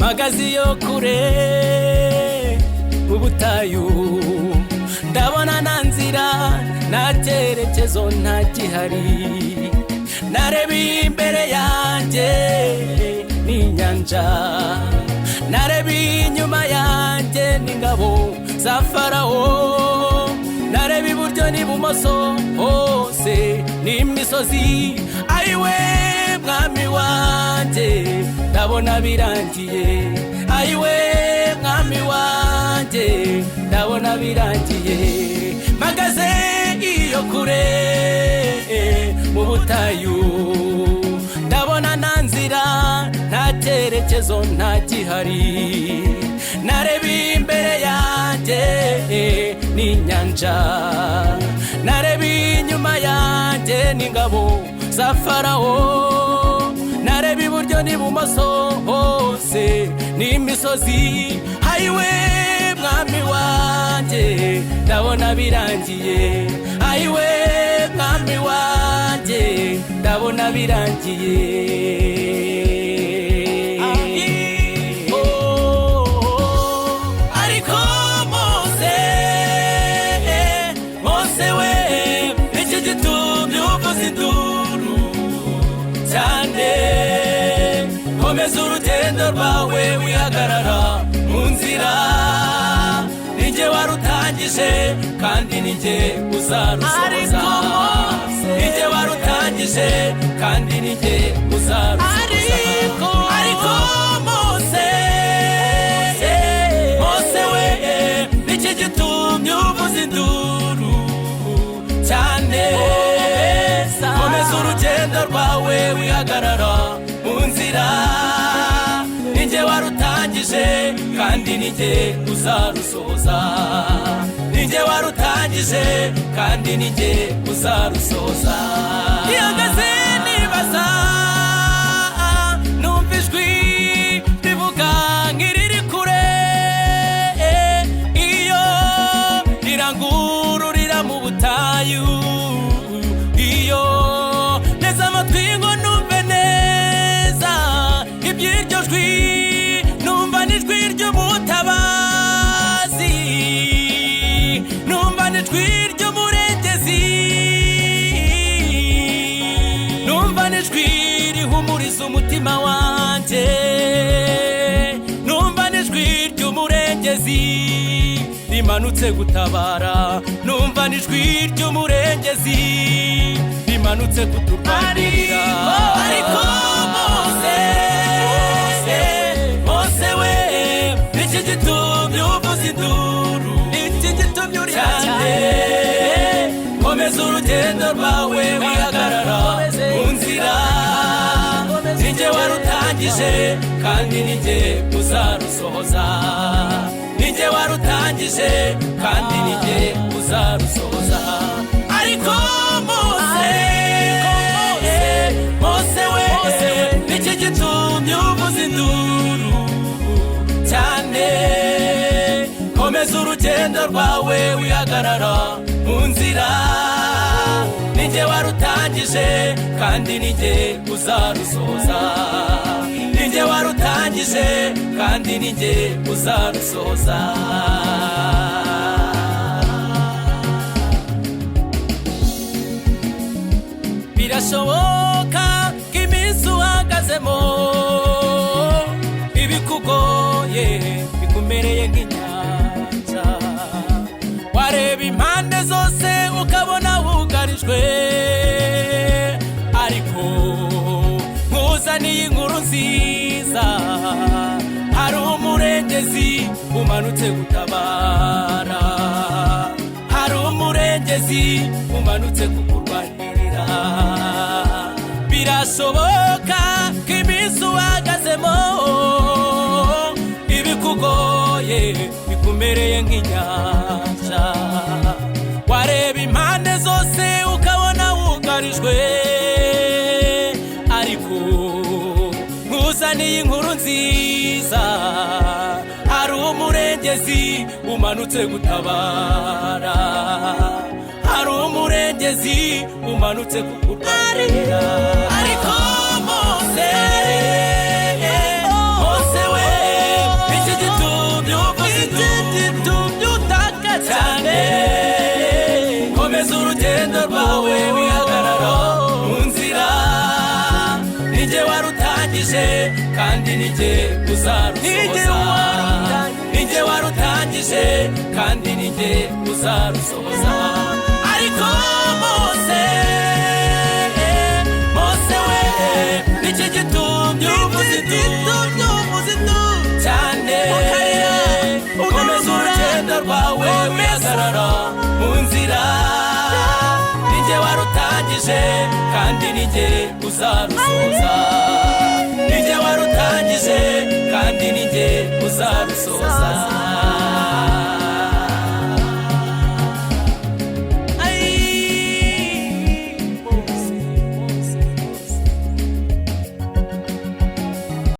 magazi yo kure ubutayu ndabona nanzira naterekezo nta gihari narebi imbere yanjye n'inyanja narebi inyuma yanjye n'ingabo za Farawo narebi iburyo n'ibumoso hose n'imisozi ayiwe mwami wanjye ndabona birangiye ayiwe mwami wanjye ndabona birangiye magaze iyo kure mu butayu ndabona nanzira ntaterekezo nta gihari narebi imbere yanjye n'inyanja narebi inyuma yanjye n'ingabo za Farawo narebi iburyo n'ibumoso hose n'imisozi ayiwe mwami wanjye ndabona birangiye ayiwe mwami wanjye ndabona birangiye ariko Mose we iki gitumye uvuza induru cyane komeza urugendo rwawe wihagarara mu nzira ninjye warutangije kandi ninjye uzarusoza ninjye warutangije kandi ninjye uzarusoza ariko Mose we iki gitumye uvuza induru cyane komeza urugendo rwawe wihagarara mu nzira ninjye warutangije kandi ninjye uzarusoza ninjye warutangije kandi ninjye uzarusoza ihagaze nibaza numva ijwi rivuga nk'iriri kure iyo rirangururira mu butayu iyo neza amatwi ngo numve neza iby'iryo jwi numva n'ijwi ry'umutabazi numva n'ijwi ry'umurengezi numva n'ijwi rihumuriza umutima wanjye numva n'ijwi ry'umurengezi rimanutse gutabara numva n'ijwi ry'umurengezi rimanutse kuturwanirira ariko Mose we iki gitumye uvuza induru iki gitumye uri cyane komeza urugendo rwawe wihagarara mu nzira ninjye warutangije kandi ninjye uzarusohoza ninjye warutangije kandi ninjye uzarusohoza ariko Mose we iki gitumye uvuza induru cyane komeza urugendo rwawe wihagarara mu nzira ninjye warutangije kandi ninjye uzarusohoza ninjye warutangije kandi ninjye uzarusohoza birashoboka ko iminsi uhagazemo ibikugoye bikumereye nk'inyanja wareba impande zose ukabona wugarijwe ariko nkuzaniye inkuru nziza hari umurengezi umanutse gutabara hari umurengezi umanutse kukurwanirira birashoboka ko iminsi uhagazemo ibikugoye bikumereye nk'inyanja wareba impande zose ukabona wugarijwe ariko nkuzaniye inkuru nziza hari umurengezi umanutse gutabara hari umurengezi umanutse kukurwanirira ariko Mose we warutangije kandi ninjye uzarusohoza ninjye warutangije kandi ninjye uzarusohoza ariko Mose we iki gitumye umuzidu cyane komeza urugendo rwawe wihagarara mu nzira ninjye warutangije kandi ninjye uzarusohoza ninjye warutangije kandi ninjye uzarusohoza